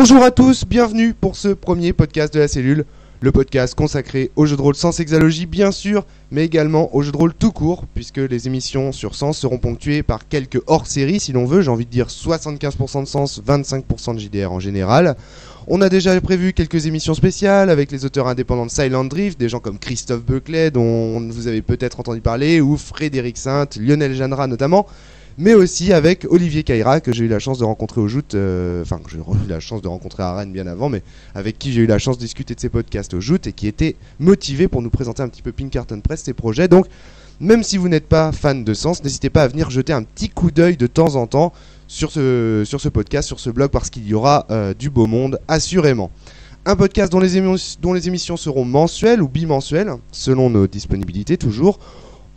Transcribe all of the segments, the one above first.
Bonjour à tous, bienvenue pour ce premier podcast de la cellule, le podcast consacré aux jeux de rôle sans sexalogie bien sûr, mais également aux jeux de rôle tout court, puisque les émissions sur Sens seront ponctuées par quelques hors-séries si l'on veut, j'ai envie de dire 75% de Sens, 25% de JDR en général. On a déjà prévu quelques émissions spéciales avec les auteurs indépendants de Silent Drift, des gens comme Christophe Buckley dont vous avez peut-être entendu parler, ou Frédéric Sainte, Lionel Jeanneret notamment, mais aussi avec Olivier Caïra que j'ai eu la chance de rencontrer au Joute, que j'ai eu la chance de rencontrer à Rennes bien avant, mais avec qui j'ai eu la chance de discuter de ses podcasts au Joute et qui était motivé pour nous présenter un petit peu Pinkerton Press, ses projets. Donc même si vous n'êtes pas fan de Sens, n'hésitez pas à venir jeter un petit coup d'œil de temps en temps sur ce podcast, sur ce blog, parce qu'il y aura du beau monde assurément. Un podcast dont les émissions seront mensuelles ou bimensuelles, selon nos disponibilités toujours.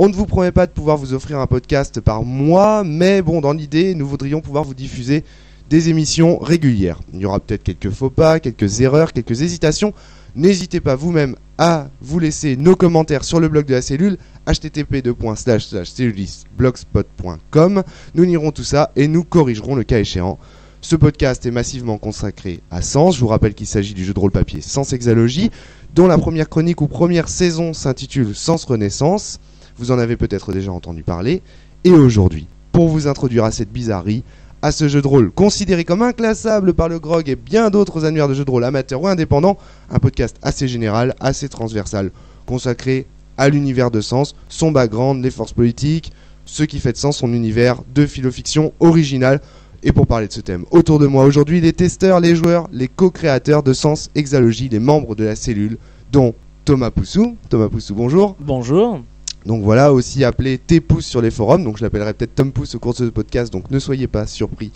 On ne vous promet pas de pouvoir vous offrir un podcast par mois, mais bon, dans l'idée, nous voudrions pouvoir vous diffuser des émissions régulières. Il y aura peut-être quelques faux pas, quelques erreurs, quelques hésitations. N'hésitez pas vous-même à vous laisser nos commentaires sur le blog de la cellule, http://cellulistblogspot.com. Nous lirons tout ça et nous corrigerons le cas échéant. Ce podcast est massivement consacré à Sens. Je vous rappelle qu'il s'agit du jeu de rôle papier Sans Sexalogie, dont la première chronique ou première saison s'intitule Sens Renaissance. Vous en avez peut-être déjà entendu parler. Et aujourd'hui, pour vous introduire à cette bizarrerie, à ce jeu de rôle considéré comme inclassable par le GROG et bien d'autres annuaires de jeux de rôle amateurs ou indépendants, un podcast assez général, assez transversal, consacré à l'univers de Sens, son background, les forces politiques, ce qui fait de Sens son univers de philo-fiction original. Et pour parler de ce thème, autour de moi aujourd'hui, les testeurs, les joueurs, les co-créateurs de Sens Exalogie, les membres de la cellule, dont Thomas Poussou. Thomas Poussou, bonjour. Bonjour. Donc voilà, aussi appelé T-Pouce sur les forums, donc je l'appellerai peut-être Tom Pouce au cours de ce podcast, donc ne soyez pas surpris.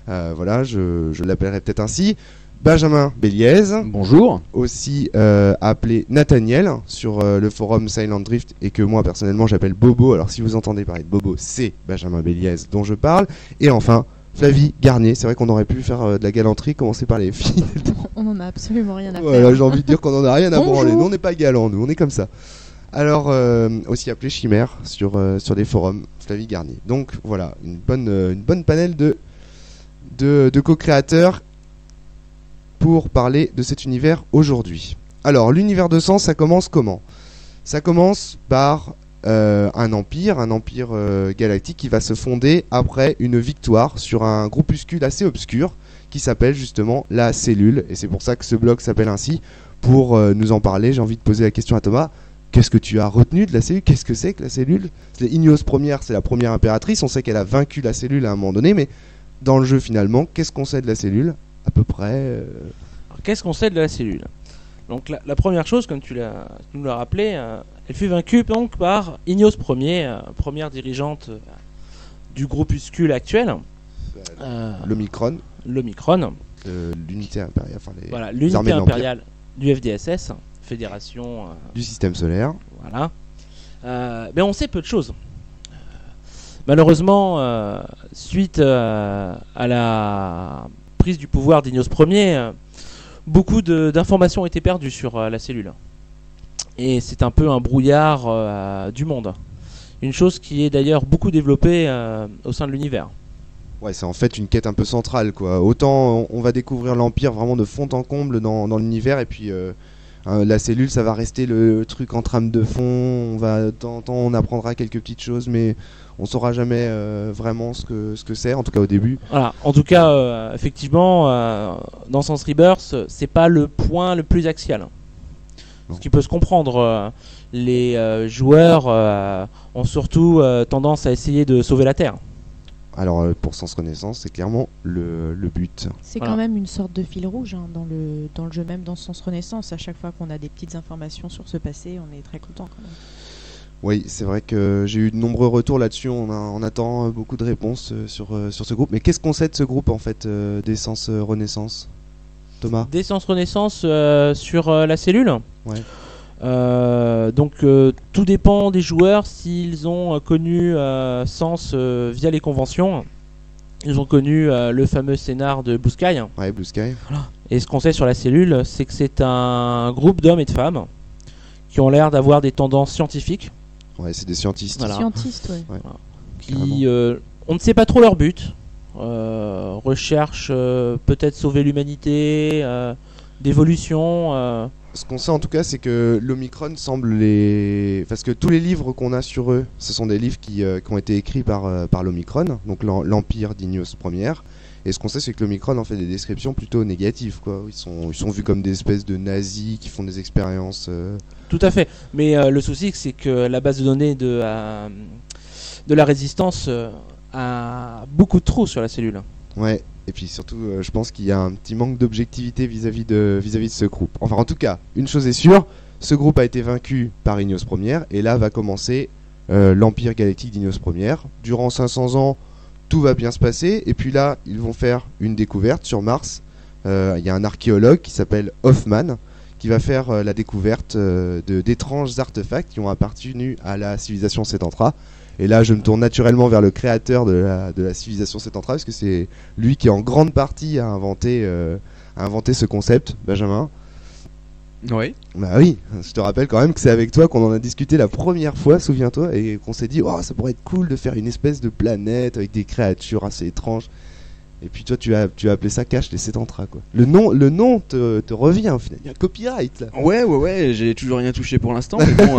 Voilà, je l'appellerai peut-être ainsi. Benjamin Béliez. Bonjour. Aussi appelé Nathaniel sur le forum Silent Drift et que moi personnellement j'appelle Bobo. Alors si vous entendez parler de Bobo, c'est Benjamin Béliez dont je parle. Et enfin, Flavie Garnier. C'est vrai qu'on aurait pu faire de la galanterie, commencer par les filles. On en a absolument rien à faire. Voilà, j'ai envie de dire qu'on en a rien à branler. Nous on n'est pas galants, nous on est comme ça. Alors, aussi appelé Chimère sur les forums, Flavie Garnier. Donc voilà, une bonne panel de co-créateurs pour parler de cet univers aujourd'hui. Alors, l'univers de Sens, ça commence comment ? Ça commence par un empire galactique qui va se fonder après une victoire sur un groupuscule assez obscur qui s'appelle justement la Cellule. Et c'est pour ça que ce blog s'appelle ainsi. Pour nous en parler, j'ai envie de poser la question à Thomas. Qu'est-ce que tu as retenu de la cellule ? Qu'est-ce que c'est que la cellule ? Ignos première, c'est la première impératrice. On sait qu'elle a vaincu la cellule à un moment donné, mais dans le jeu finalement, qu'est-ce qu'on sait de la cellule ? À peu près. Alors, qu'est-ce qu'on sait de la cellule ? Donc la première chose, comme tu nous l'as rappelé, elle fut vaincue donc par Ignos Ier, première dirigeante du groupuscule actuel. L'Omicron. L'unité impériale. Voilà, l'unité impériale du FDSS. Fédération du système solaire. Voilà. Mais on sait peu de choses. Malheureusement, suite à la prise du pouvoir d'Ignos Ier, beaucoup d'informations ont été perdues sur la cellule. Et c'est un peu un brouillard du monde. Une chose qui est d'ailleurs beaucoup développée au sein de l'univers. Ouais, c'est en fait une quête un peu centrale, quoi. Autant on va découvrir l'Empire vraiment de fond en comble dans l'univers, et puis la cellule, ça va rester le truc en trame de fond. De temps en temps, on apprendra quelques petites choses, mais on saura jamais vraiment ce que c'est, en tout cas au début. Voilà. En tout cas, effectivement, dans Sens Rebirth, c'est pas le point le plus axial. Ce qui peut se comprendre. Les joueurs ont surtout tendance à essayer de sauver la Terre. Alors pour Sens Renaissance, c'est clairement le but. C'est quand même une sorte de fil rouge dans le jeu, même dans Sens Renaissance. À chaque fois qu'on a des petites informations sur ce passé, on est très content quand même. Oui, c'est vrai que j'ai eu de nombreux retours là-dessus. On attend beaucoup de réponses sur ce groupe. Mais qu'est-ce qu'on sait de ce groupe en fait, des Sens Renaissance, Thomas ? Des Sens Renaissance sur la cellule ? Ouais. Donc tout dépend des joueurs s'ils ont connu Sens via les conventions. Ils ont connu le fameux scénar de Blue Sky. Ouais, Blue Sky. Voilà. Et ce qu'on sait sur la cellule, c'est que c'est un groupe d'hommes et de femmes qui ont l'air d'avoir des tendances scientifiques. Ouais, c'est des scientistes. Voilà. Scientistes, ouais. Voilà. Qui, on ne sait pas trop leur but. recherche peut-être sauver l'humanité, d'évolution. Ce qu'on sait en tout cas, c'est que l'Omicron semble les... Parce que tous les livres qu'on a sur eux, ce sont des livres qui ont été écrits par l'Omicron, donc l'Empire d'Ignos Première. Et ce qu'on sait, c'est que l'Omicron en fait des descriptions plutôt négatives, quoi. Ils sont vus comme des espèces de nazis qui font des expériences... Tout à fait. Mais le souci, c'est que la base de données de la résistance a beaucoup de trous sur la cellule. Ouais. Et puis surtout, je pense qu'il y a un petit manque d'objectivité vis-à-vis de ce groupe. Enfin, en tout cas, une chose est sûre, ce groupe a été vaincu par Ignos Première, et là va commencer l'Empire Galactique d'Ignos Première. Durant 500 ans, tout va bien se passer, et puis là, ils vont faire une découverte sur Mars. Il y a un archéologue qui s'appelle Hoffman, qui va faire la découverte d'étranges artefacts qui ont appartenu à la civilisation Setantra. Et là, je me tourne naturellement vers le créateur de la civilisation Setantra, parce que c'est lui qui, en grande partie, a inventé ce concept, Benjamin. Oui. Bah oui, je te rappelle quand même que c'est avec toi qu'on en a discuté la première fois, souviens-toi, et qu'on s'est dit, oh, ça pourrait être cool de faire une espèce de planète avec des créatures assez étranges. Et puis toi, tu as appelé ça Cache les Setantra, quoi. Le nom te revient, au final. Il y a un copyright, là. Ouais, j'ai toujours rien touché pour l'instant, mais bon...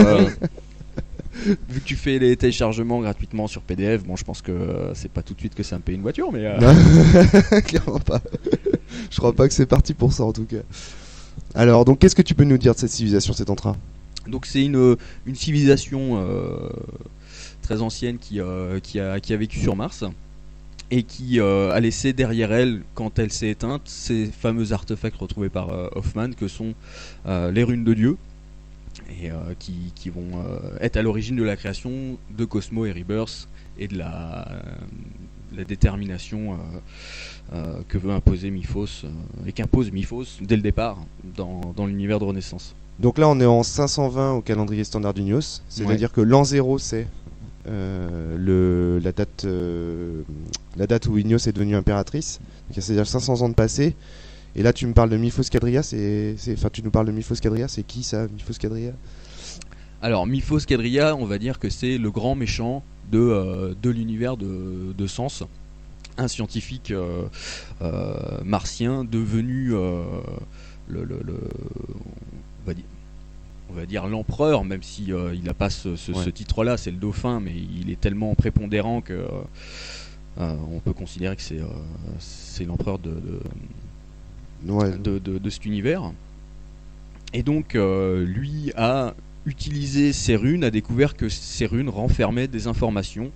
Vu que tu fais les téléchargements gratuitement sur PDF, bon, je pense que c'est pas tout de suite que ça me paye une voiture, mais... Non, clairement pas. Je crois pas que c'est parti pour ça, en tout cas. Alors, donc, qu'est-ce que tu peux nous dire de cette civilisation Setantra ? Donc, c'est une civilisation très ancienne qui a vécu sur Mars et qui a laissé derrière elle, quand elle s'est éteinte, ces fameux artefacts retrouvés par Hoffman, que sont les runes de Dieu. Et qui vont être à l'origine de la création de Cosmo et Rebirth et de la détermination que veut imposer Myphos et qu'impose Myphos dès le départ dans l'univers de Renaissance. Donc là on est en 520 au calendrier standard d'Ignos, c'est-à-dire que l'an 0 c'est la date où Ignos est devenue impératrice, c'est-à-dire 500 ans de passé. Et là, tu me parles de Myphos Quadria, tu nous parles de Myphos Quadria, c'est qui ça, Myphos Quadria ? Alors, Myphos Quadria, on va dire que c'est le grand méchant de l'univers de Sens, un scientifique martien devenu on va dire l'empereur, même si il n'a pas ce titre-là, c'est le dauphin, mais il est tellement prépondérant que on peut considérer que c'est l'empereur de cet univers. Et donc lui a utilisé ces runes, a découvert que ces runes renfermaient des informations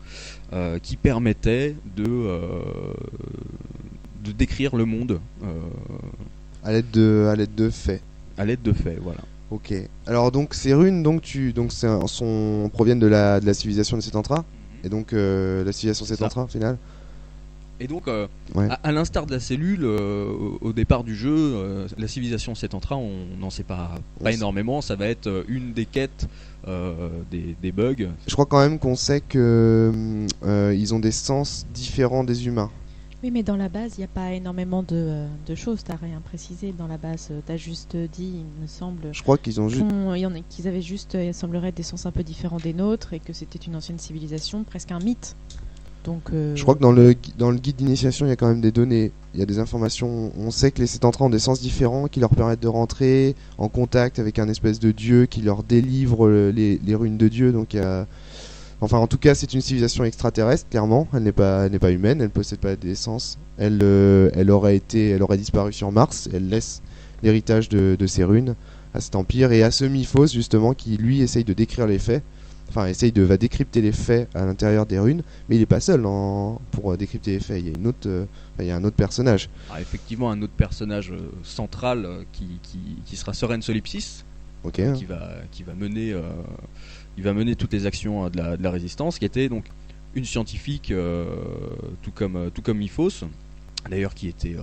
qui permettaient de décrire le monde à l'aide de faits. À l'aide de faits, voilà. Ok. Alors donc ces runes, proviennent de la civilisation de Setantra, et donc la civilisation Setantra, au final. Et donc, à l'instar de la cellule, au départ du jeu, la civilisation Setantra, on n'en sait pas énormément. Ça va être une des quêtes des bugs. Je crois quand même qu'on sait que ils ont des sens différents des humains. Oui, mais dans la base, il n'y a pas énormément de choses. T'as rien précisé dans la base. T'as juste dit, il me semble. Je crois qu'ils ont juste. Qu'ils avaient juste, il semblerait, des sens un peu différents des nôtres et que c'était une ancienne civilisation, presque un mythe. Donc, je crois que dans le guide d'initiation, il y a quand même des données, il y a des informations. On sait que les Setantra ont des sens différents qui leur permettent de rentrer en contact avec un espèce de dieu qui leur délivre les runes de Dieu. Donc, enfin, en tout cas, c'est une civilisation extraterrestre, clairement. Elle n'est pas humaine, elle ne possède pas des sens. Elle aurait disparu sur Mars. Elle laisse l'héritage de ces runes à cet empire et à ce Myphos, justement, qui lui essaye de décrire les faits. Enfin, va décrypter les faits à l'intérieur des runes, mais il n'est pas seul pour décrypter les faits. Il y a un autre personnage. Alors, effectivement, un autre personnage central qui sera Soren Solipsis, okay. qui va mener toutes les actions de la résistance, qui était donc une scientifique, tout comme Myphos, d'ailleurs, qui était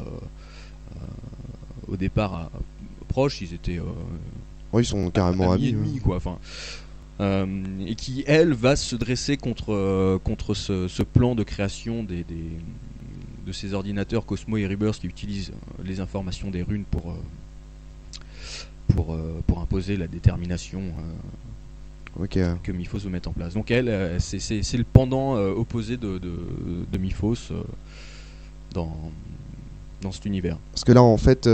au départ proches. Ils étaient ils sont carrément amis, ennemis, quoi. Enfin. Et qui, elle, va se dresser contre ce plan de création de ces ordinateurs Cosmo et Rebirth qui utilisent les informations des runes pour imposer la détermination que Myphos veut mettre en place. Donc elle, c'est le pendant opposé de Myphos, dans cet univers. Parce que là, en fait,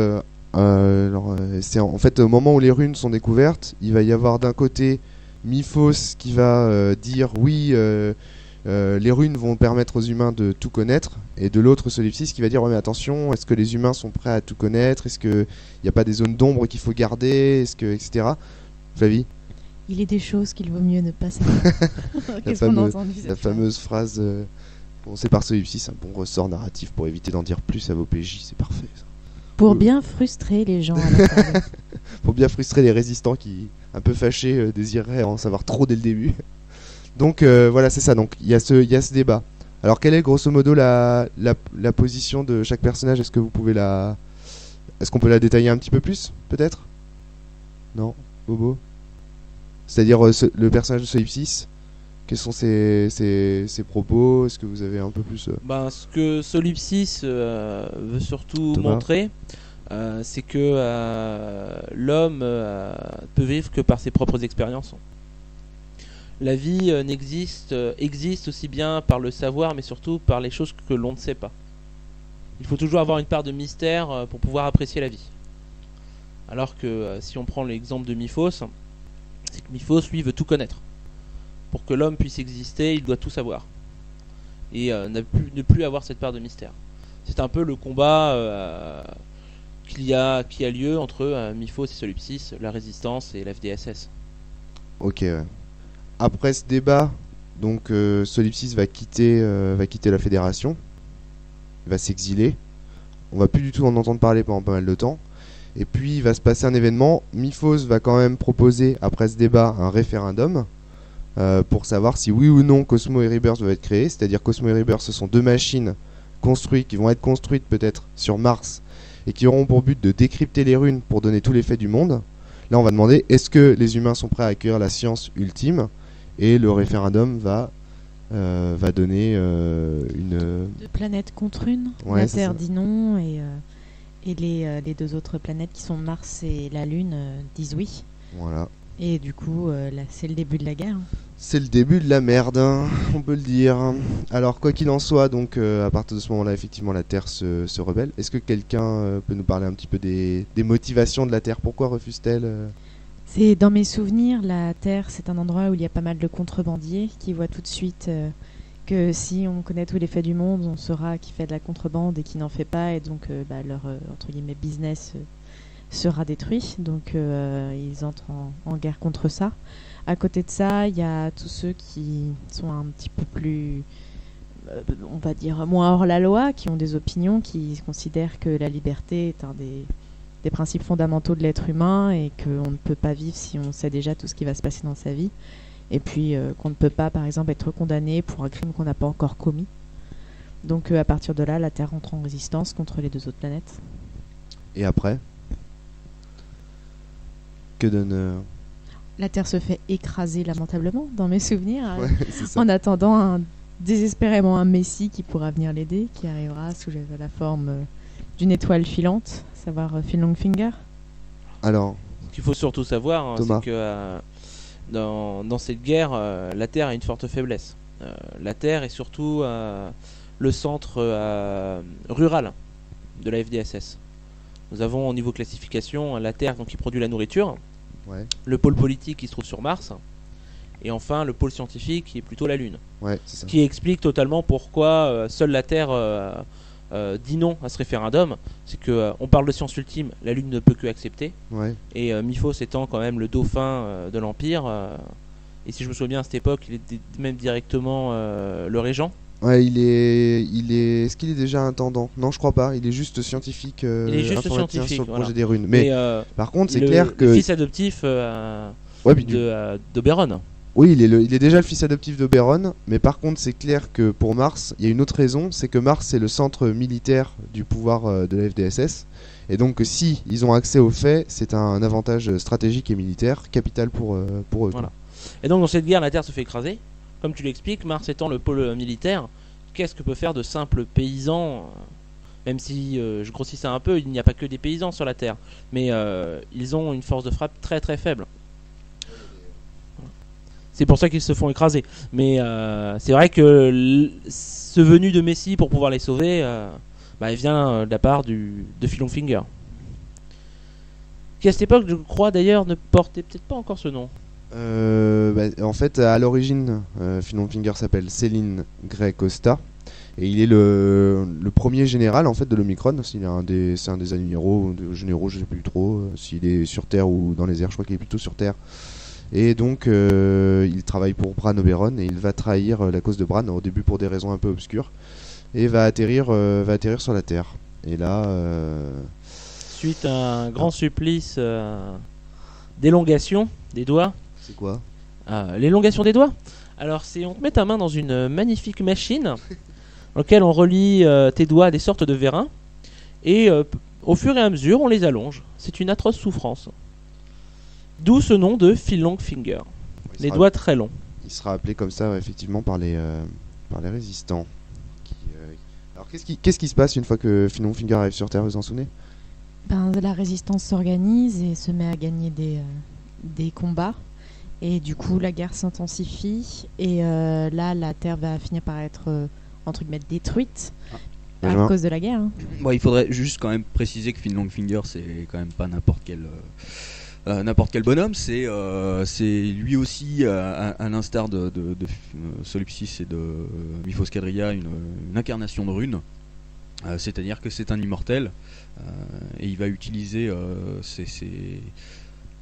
c'est en fait au moment où les runes sont découvertes, il va y avoir d'un côté Miphos qui va dire oui, les runes vont permettre aux humains de tout connaître, et de l'autre Solipsis qui va dire ouais, mais attention, est-ce que les humains sont prêts à tout connaître, est-ce qu'il n'y a pas des zones d'ombre qu'il faut garder, etc. Flavie, Il est des choses qu'il vaut mieux ne pas savoir. Qu'est-ce qu'on a entendu cette la phrase fameuse phrase prononcée par Solipsis, un bon ressort narratif pour éviter d'en dire plus à vos PJ, c'est parfait ça. Pour bien frustrer les gens à la table. Pour bien frustrer les résistants qui, un peu fâchés, désireraient en savoir trop dès le début. Donc voilà, c'est ça. Donc il y a ce débat. Alors quelle est grosso modo la position de chaque personnage? Est-ce qu'on peut la détailler un petit peu plus, peut-être? Non, Bobo. C'est-à-dire le personnage de Solipsis. Quels sont ses propos? Est-ce que vous avez un peu plus Ce que Solipsis veut surtout Thomas montrer, c'est que l'homme peut vivre que par ses propres expériences. La vie existe aussi bien par le savoir, mais surtout par les choses que l'on ne sait pas. Il faut toujours avoir une part de mystère pour pouvoir apprécier la vie. Alors que si on prend l'exemple de Miphos, c'est que Miphos, lui, veut tout connaître. Pour que l'homme puisse exister, il doit tout savoir. Et ne plus avoir cette part de mystère. C'est un peu le combat qui a lieu entre Miphos et Solipsis, la résistance et la FDSS. Ok. Ouais. Après ce débat, donc Solipsis va quitter la fédération. Il va s'exiler. On va plus du tout en entendre parler pendant pas mal de temps. Et puis il va se passer un événement. Miphos va quand même proposer, après ce débat, un référendum pour savoir si oui ou non Cosmo et Rebirth doivent être créés. C'est-à-dire Cosmo et Rebirth, ce sont deux machines qui vont être construites peut-être sur Mars et qui auront pour but de décrypter les runes pour donner tous les faits du monde. Là on va demander est-ce que les humains sont prêts à accueillir la science ultime, et le référendum va donner une... Deux planètes contre une. Ouais, la c'est Terre ça. dit non et les deux autres planètes qui sont Mars et la Lune disent oui. Voilà. Et du coup, là, c'est le début de la guerre. C'est le début de la merde, hein, on peut le dire. Alors quoi qu'il en soit, donc à partir de ce moment-là, effectivement, la Terre se rebelle. Est-ce que quelqu'un peut nous parler un petit peu des motivations de la Terre? Pourquoi refuse-t-elle C'est dans mes souvenirs, la Terre, c'est un endroit où il y a pas mal de contrebandiers qui voient tout de suite que si on connaît tous les faits du monde, on saura qui fait de la contrebande et qui n'en fait pas, et donc leur entre guillemets business sera détruit. Donc ils entrent en guerre contre ça. À côté de ça, il y a tous ceux qui sont un petit peu plus, on va dire, moins hors la loi, qui ont des opinions, qui considèrent que la liberté est un des principes fondamentaux de l'être humain et qu'on ne peut pas vivre si on sait déjà tout ce qui va se passer dans sa vie. Et puis qu'on ne peut pas, par exemple, être condamné pour un crime qu'on n'a pas encore commis. Donc à partir de là, la Terre entre en résistance contre les deux autres planètes. Et après, que donne La Terre se fait écraser lamentablement, dans mes souvenirs, Ouais, c'est ça. en attendant désespérément un messie qui pourra venir l'aider, qui arrivera sous la forme d'une étoile filante, savoir Fin Longfinger. Alors, Ce qu'il faut surtout savoir, hein, Thomas. c'est que dans cette guerre, la Terre a une forte faiblesse. La Terre est surtout le centre rural de la FDSS. Nous avons au niveau classification la Terre donc, qui produit la nourriture, ouais, le pôle politique qui se trouve sur Mars, et enfin le pôle scientifique qui est plutôt la Lune. ouais, c'est ça. Ce qui explique totalement pourquoi seule la Terre dit non à ce référendum. C'est que on parle de science ultime, la Lune ne peut que accepter, Ouais. et Miphos étant quand même le dauphin de l'Empire, et si je me souviens bien à cette époque, il était même directement le régent. Ouais, est-ce qu'il est déjà intendant? Non, je crois pas. Il est juste scientifique, Il est juste informaticien scientifique, sur le voilà. projet des runes. Mais par contre, c'est clair que le fils adoptif ouais, puis d'Oberon. oui, il est déjà le fils adoptif d'Oberon. Mais par contre, c'est clair que pour Mars, il y a une autre raison, c'est que Mars c'est le centre militaire du pouvoir de la FDSS. Et donc, si ils ont accès aux faits, c'est un avantage stratégique et militaire capital pour eux. Voilà. Et donc dans cette guerre, la Terre se fait écraser. Comme tu l'expliques, Mars étant le pôle militaire, qu'est-ce que peut faire de simples paysans Même si je grossis ça un peu, il n'y a pas que des paysans sur la Terre, mais ils ont une force de frappe très très faible. C'est pour ça qu'ils se font écraser. Mais c'est vrai que ce venu de Messie pour pouvoir les sauver, elle vient de la part de Filonfinger. Qui à cette époque, je crois d'ailleurs, ne portait peut-être pas encore ce nom. En fait, à l'origine, Filonfinger s'appelle Céline Gray Costa. Et il est le premier général en fait de l'Omicron. C'est un des généraux, je sais plus trop s'il est sur Terre ou dans les airs. Je crois qu'il est plutôt sur Terre. Et donc il travaille pour Bran Oberon et il va trahir la cause de Bran au début pour des raisons un peu obscures et va atterrir sur la Terre. Et là, suite à un grand supplice d'élongation des doigts. C'est quoi l'élongation des doigts. Alors c'est on te met ta main dans une magnifique machine dans laquelle on relie tes doigts à des sortes de vérins et au fur et à mesure on les allonge. C'est une atroce souffrance. D'où ce nom de Filonfinger. Les doigts très longs. Il sera appelé comme ça effectivement par les résistants. Alors qu'est-ce qui se passe une fois que Filonfinger arrive sur Terre, vous en souvenez? La résistance s'organise et se met à gagner des combats. Et du coup, la guerre s'intensifie. Et là, la Terre va finir par être, entre guillemets, détruite à cause de la guerre. Hein. Il faudrait juste quand même préciser que Filonfinger, c'est quand même pas n'importe quel bonhomme. C'est lui aussi, à l'instar de Solipsis et de Myphos Quadrilla, une incarnation de Rune. C'est-à-dire que c'est un immortel. Et il va utiliser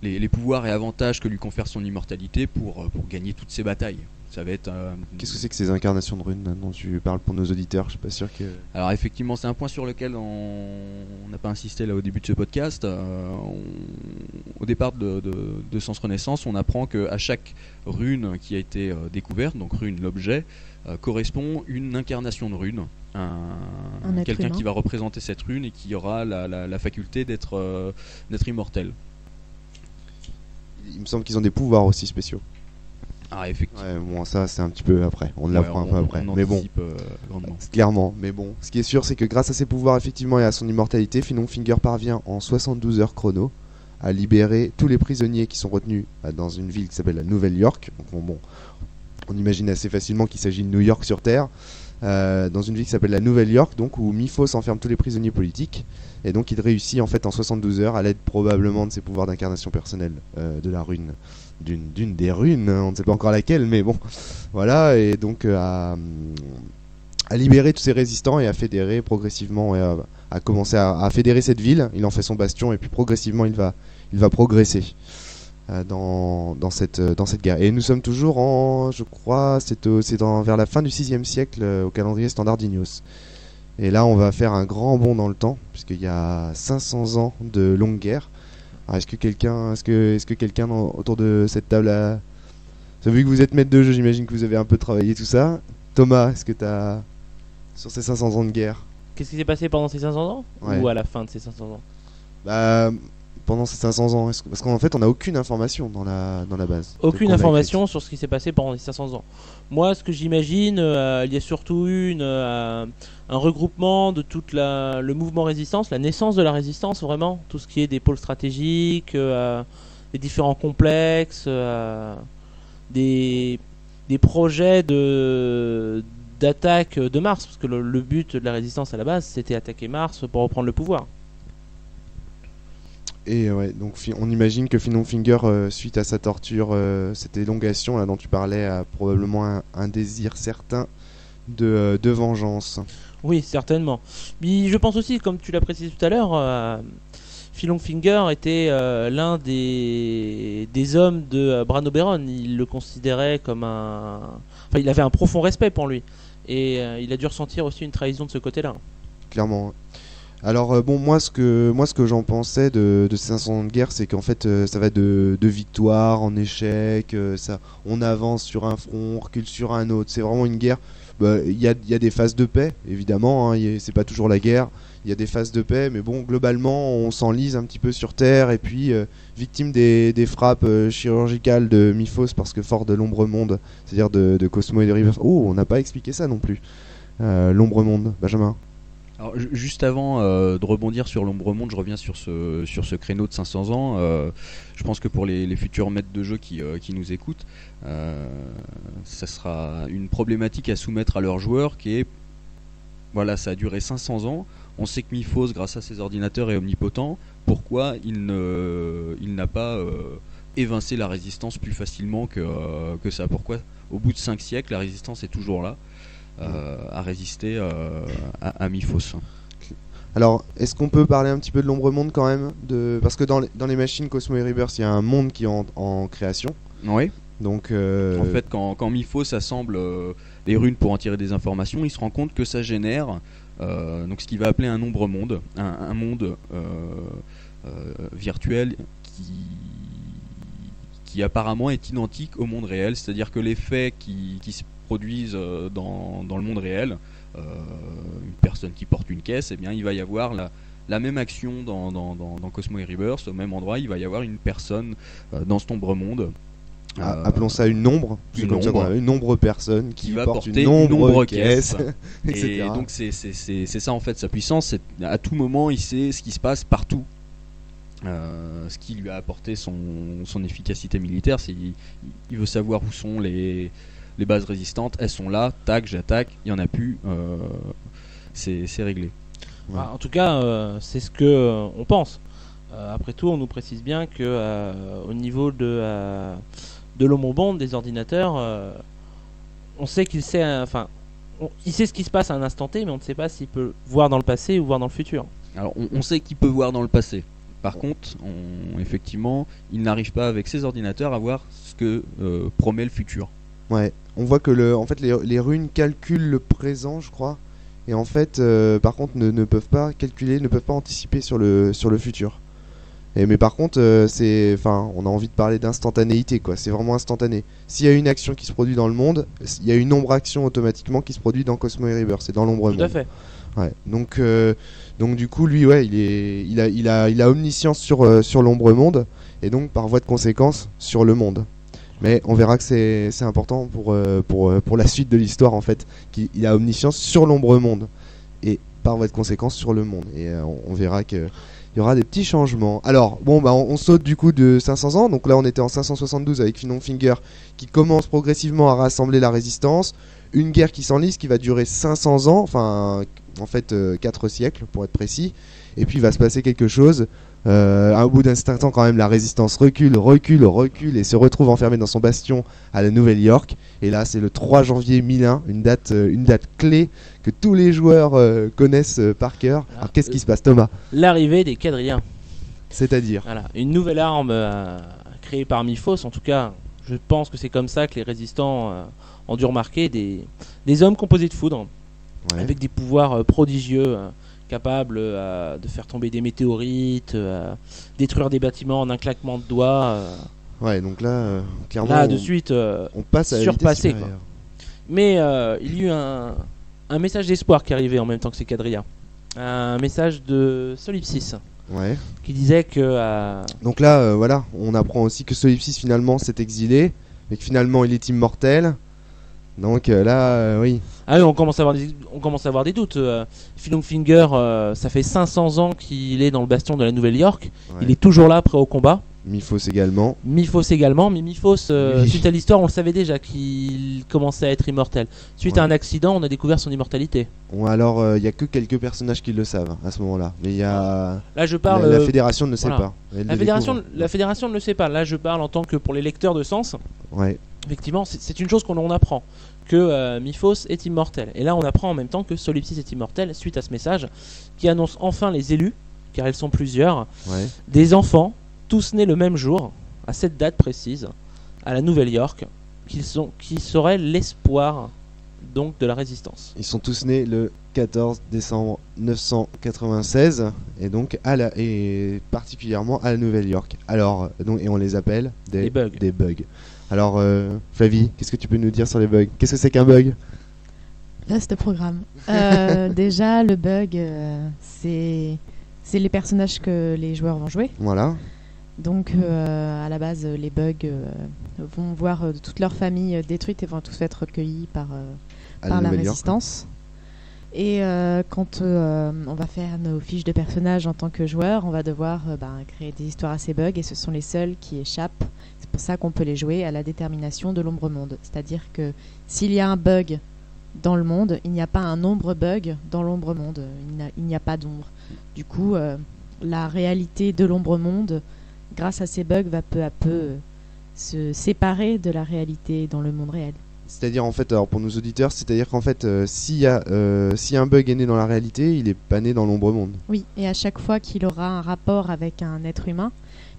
les pouvoirs et avantages que lui confère son immortalité pour gagner toutes ses batailles. Ça va être. Qu'est-ce que c'est que ces incarnations de runes dont tu parles pour nos auditeurs? Je suis pas sûr que. Alors effectivement, c'est un point sur lequel on n'a pas insisté là au début de ce podcast. Au départ de Sens Renaissance, on apprend qu'à chaque rune qui a été découverte, donc rune l'objet, correspond une incarnation de rune. Quelqu'un qui va représenter cette rune et qui aura la faculté d'être immortel. Il me semble qu'ils ont des pouvoirs aussi spéciaux. Ah, effectivement. Ouais, bon, ça c'est un petit peu après. On l'apprend un peu après. Mais bon, clairement. Mais bon, ce qui est sûr, c'est que grâce à ses pouvoirs, effectivement, et à son immortalité, Filonfinger parvient en 72 heures chrono à libérer tous les prisonniers qui sont retenus dans une ville qui s'appelle la Nouvelle-York. Donc, bon, on imagine assez facilement qu'il s'agit de New York sur Terre. Dans une ville qui s'appelle la Nouvelle-York, donc où Myphos enferme tous les prisonniers politiques. Et donc il réussit en fait en 72 heures à l'aide probablement de ses pouvoirs d'incarnation personnelle de la rune, d'une des runes, on ne sait pas encore laquelle, mais bon, voilà, et donc à libérer tous ces résistants et à fédérer progressivement, et à commencer à fédérer cette ville. Il en fait son bastion et puis progressivement il va progresser dans cette guerre. Et nous sommes toujours je crois, c'est vers la fin du 6e siècle au calendrier standard d'Ignos. Et là, on va faire un grand bond dans le temps, puisqu'il y a 500 ans de longue guerre. Alors, est-ce que quelqu'un autour de cette table a... Vu que vous êtes maître de jeu, j'imagine que vous avez un peu travaillé tout ça. Thomas, est-ce que tu as... Sur ces 500 ans de guerre... Qu'est-ce qui s'est passé pendant ces 500 ans? Ouais. Ou à la fin de ces 500 ans? Pendant ces 500 ans, parce qu'en fait, on n'a aucune information dans la base. Aucune information sur ce qui s'est passé pendant les 500 ans. Moi, ce que j'imagine, il y a surtout eu un regroupement de tout le mouvement résistance, la naissance de la résistance, vraiment. Tout ce qui est des pôles stratégiques, des différents complexes, des projets d'attaque de Mars. Parce que le but de la résistance à la base, c'était attaquer Mars pour reprendre le pouvoir. Et ouais, donc on imagine que Filonfinger, suite à sa torture, cette élongation là dont tu parlais, a probablement un désir certain de vengeance. Oui, certainement. Mais je pense aussi, comme tu l'as précisé tout à l'heure, Filonfinger était l'un des hommes de Bran Oberon. Il le considérait comme Enfin, il avait un profond respect pour lui. Et il a dû ressentir aussi une trahison de ce côté-là. Clairement. Alors bon, moi ce que j'en pensais de ces 500 ans de guerre, c'est qu'en fait ça va de victoire en échec, on avance sur un front, on recule sur un autre. C'est vraiment une guerre. Il y a des phases de paix, évidemment, hein, c'est pas toujours la guerre. Il y a des phases de paix, mais bon, globalement, on s'enlise un petit peu sur Terre, et puis victime des frappes chirurgicales de Myphos, parce que fort de l'ombre monde, c'est-à-dire de Cosmo et de River. Oh, on n'a pas expliqué ça non plus. L'ombre monde, Benjamin. Alors, juste avant de rebondir sur l'ombre monde, je reviens sur ce créneau de 500 ans. Je pense que pour les futurs maîtres de jeu qui nous écoutent, ça sera une problématique à soumettre à leurs joueurs qui est, voilà, ça a duré 500 ans. On sait que Miphos, grâce à ses ordinateurs, est omnipotent. Pourquoi il n'a pas évincé la résistance plus facilement que ça? Pourquoi, au bout de 5 siècles, la résistance est toujours là à résister à Miphos? Alors, est-ce qu'on peut parler un petit peu de l'ombre monde quand même parce que dans les machines Cosmo et Rebirth, il y a un monde qui est en création. Oui. Donc, En fait, quand Miphos assemble les runes pour en tirer des informations, il se rend compte que ça génère donc ce qu'il va appeler un ombre monde, un monde virtuel qui apparemment est identique au monde réel, c'est-à-dire que les faits qui se produisent dans le monde réel, une personne qui porte une caisse, eh bien il va y avoir la même action dans Cosmo et Rebirth, au même endroit, il va y avoir une personne dans cet ombre monde. Appelons ça une ombre. Une ombre personne qui va porte porter une ombre caisse. etc. Et donc c'est ça en fait sa puissance, c'est à tout moment il sait ce qui se passe partout. Ce qui lui a apporté son efficacité militaire, c'est il veut savoir où sont les bases résistantes, elles sont là, tac, j'attaque, il n'y en a plus, c'est réglé. Ouais. En tout cas, c'est ce que on pense. Après tout, on nous précise bien que au niveau de l'ombre monde des ordinateurs, on sait qu'il sait, il sait ce qui se passe à un instant T, mais on ne sait pas s'il peut voir dans le passé ou voir dans le futur. Alors on sait qu'il peut voir dans le passé. Par contre, effectivement, il n'arrive pas avec ses ordinateurs à voir ce que promet le futur. Ouais, on voit que en fait, les runes calculent le présent, je crois. Et en fait, par contre, ne peuvent pas calculer, ne peuvent pas anticiper sur le futur. Mais par contre, on a envie de parler d'instantanéité, quoi. C'est vraiment instantané. S'il y a une action qui se produit dans le monde, il y a une ombre action automatiquement qui se produit dans Cosmo et Rebirth. C'est dans l'ombre monde. Tout à fait. Ouais. Donc du coup, lui, ouais, il a omniscience sur l'ombre monde et donc par voie de conséquence sur le monde. Mais on verra que c'est important pour la suite de l'histoire en fait, qu'il a omniscience sur l'ombre monde et par voie de conséquence sur le monde. Et on verra que il y aura des petits changements. Alors, bon, bah, on saute du coup de 500 ans. Donc là, on était en 572 avec Finon Finger qui commence progressivement à rassembler la résistance. Une guerre qui s'enlise qui va durer 500 ans, enfin, en fait, 4 siècles pour être précis. Et puis, il va se passer quelque chose. Au bout d'un certain temps, quand même, la résistance recule et se retrouve enfermée dans son bastion à la Nouvelle-York. Et là, c'est le 3 janvier 1001, une date clé que tous les joueurs connaissent par cœur. Alors, qu'est-ce qui se passe, Thomas? L'arrivée des quadrilliens. C'est-à-dire Voilà, une nouvelle arme créée par Miphos. En tout cas, je pense que c'est comme ça que les résistants ont dû remarquer des hommes composés de foudre, ouais. avec des pouvoirs prodigieux. Capable de faire tomber des météorites, détruire des bâtiments en un claquement de doigts. Ouais, donc là, clairement, là, de suite, on passe à la surpassé. vitesse Quoi. supérieure. Mais il y a eu un message d'espoir qui est arrivé en même temps que ces quadrillas. Un message de Solipsis Ouais. qui disait que... Donc là, voilà, on apprend aussi que Solipsis finalement s'est exilé, mais que finalement il est immortel. Donc là, oui. Ah oui, on commence à avoir des doutes. Finon Finger, ça fait 500 ans qu'il est dans le bastion de la Nouvelle-York. Ouais. Il est toujours là, prêt au combat. Miphos également. Miphos également, mais Miphos, Oui. suite à l'histoire, on le savait déjà qu'il commençait à être immortel. Suite Ouais. à un accident, on a découvert son immortalité. Bon, alors, il y a que quelques personnages qui le savent à ce moment-là. Mais il y a Là, je parle. la fédération ne sait voilà. pas. Elle La le fédération, découvre. la fédération ne le sait pas. Là, je parle en tant que pour les lecteurs de sens. Ouais. Effectivement, c'est une chose qu'on apprend. Que Miphos est immortel. Et là, on apprend en même temps que Solipsis est immortel suite à ce message qui annonce enfin les élus, car ils sont plusieurs, Ouais. des enfants, tous nés le même jour, à cette date précise, à la Nouvelle-York, qui seraient l'espoir donc de la résistance. Ils sont tous nés le 14 décembre 996 et donc et particulièrement à la Nouvelle-York. Alors donc et on les appelle Des bugs. Des bugs. Alors Flavie, qu'est-ce que tu peux nous dire sur les bugs? Qu'est-ce que c'est qu'un bug? Vaste programme. Déjà, le bug, c'est les personnages que les joueurs vont jouer. Voilà. Donc, à la base, les bugs vont voir toute leur famille détruite et vont tous être recueillis par la Nouvelle-York. résistance. Et quand on va faire nos fiches de personnages en tant que joueur, on va devoir créer des histoires à ces bugs et ce sont les seuls qui échappent. C'est pour ça qu'on peut les jouer à la détermination de l'ombre monde. C'est-à-dire que s'il y a un bug dans le monde, il n'y a pas un ombre bug dans l'ombre monde. Il n'y a pas d'ombre. Du coup, la réalité de l'ombre monde, grâce à ces bugs, va peu à peu se séparer de la réalité dans le monde réel. C'est-à-dire en fait, alors pour nos auditeurs, c'est-à-dire qu'en fait, si un bug est né dans la réalité, il est pas né dans l'ombre monde. Oui, et à chaque fois qu'il aura un rapport avec un être humain,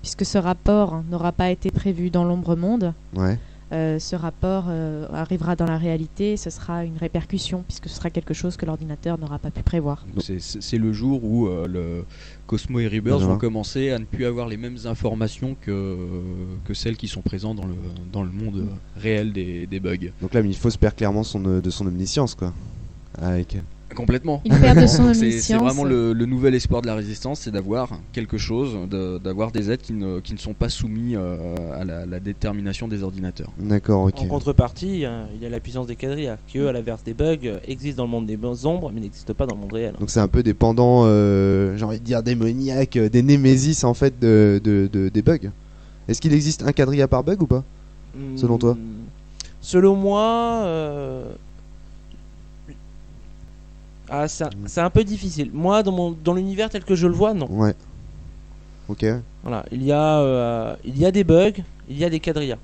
puisque ce rapport n'aura pas été prévu dans l'ombre monde, Ouais. ce rapport arrivera dans la réalité, ce sera une répercussion, puisque ce sera quelque chose que l'ordinateur n'aura pas pu prévoir. Donc c'est le jour où le Cosmo et Rebirth vont commencer à ne plus avoir les mêmes informations que celles qui sont présentes dans le monde réel des bugs. Donc là, Milfos perd clairement de son omniscience, quoi. Avec... Complètement. Il perd de son Donc omniscience. c'est vraiment le nouvel espoir de la résistance, c'est d'avoir quelque chose, d'avoir des êtres qui ne sont pas soumis à la détermination des ordinateurs. D'accord, ok. En contrepartie, il y a la puissance des quadrillas, qui eux, à l'inverse des bugs, existent dans le monde des ombres, mais n'existent pas dans le monde réel. Donc c'est un peu des pendants, j'ai envie de dire démoniaques, des némésis en fait des bugs. Est-ce qu'il existe un quadrilla par bug ou pas, selon toi? Selon moi, c'est un peu difficile. Moi, dans l'univers tel que je le vois, non. Ouais. Ok. Voilà, il y a des bugs, il y a des quadrillas.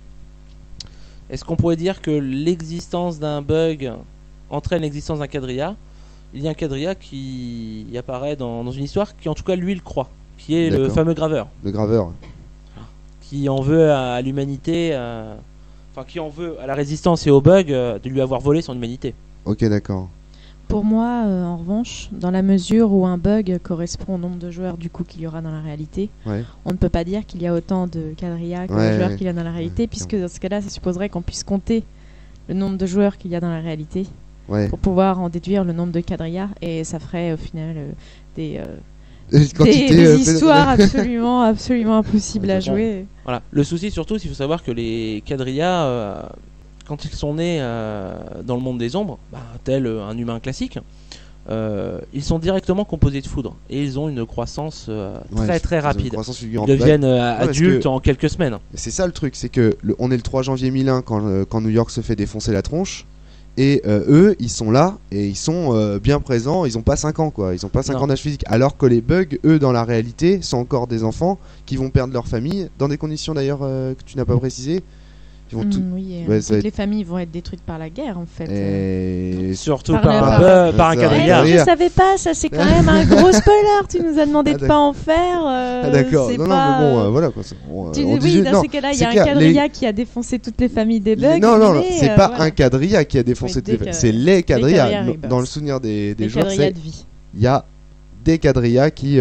Est-ce qu'on pourrait dire que l'existence d'un bug entraîne l'existence d'un quadrilla? Il y a un quadrilla qui apparaît dans une histoire qui, en tout cas, lui, le croit, qui est le fameux graveur. Le graveur. Qui en veut à l'humanité, qui en veut à la résistance et aux bugs de lui avoir volé son humanité. Ok, d'accord. Pour moi, en revanche, dans la mesure où un bug correspond au nombre de joueurs du coup qu'il y aura dans la réalité, Ouais. on ne peut pas dire qu'il y a autant de quadrillas que de joueurs qu'il y a dans la réalité, puisque dans ce cas-là, ça supposerait qu'on puisse compter le nombre de joueurs qu'il y a dans la réalité pour pouvoir en déduire le nombre de quadrillas, et ça ferait au final des histoires absolument impossibles à jouer. Voilà. Le souci surtout, c'est qu'il faut savoir que les quadrillas, quand ils sont nés dans le monde des ombres, tel un humain classique, ils sont directement composés de foudre et ils ont une croissance très rapide. Ils deviennent adultes en quelques semaines. C'est ça le truc, c'est que on est le 3 janvier 1001 quand New York se fait défoncer la tronche. Et eux, ils sont là et ils sont bien présents. Ils ont pas 5 ans, quoi. Ils ont pas 5 ans d'âge physique. Alors que les bugs, eux, dans la réalité, sont encore des enfants qui vont perdre leur famille dans des conditions d'ailleurs que tu n'as pas précisées. Ils vont toutes les familles vont être détruites par la guerre en fait. Et surtout par un quadrilla. Je savais pas, ça c'est quand même un gros spoiler. Tu nous as demandé de pas en faire. D'accord. C'est non, pas... mais bon, voilà quoi. Dans ces cas-là, il y a un quadrilla qui a défoncé toutes les familles des bugs. Non, c'est pas un quadrilla qui a défoncé toutes les familles. C'est les quadrillas. Dans le souvenir des joueurs, il y a des quadrillas qui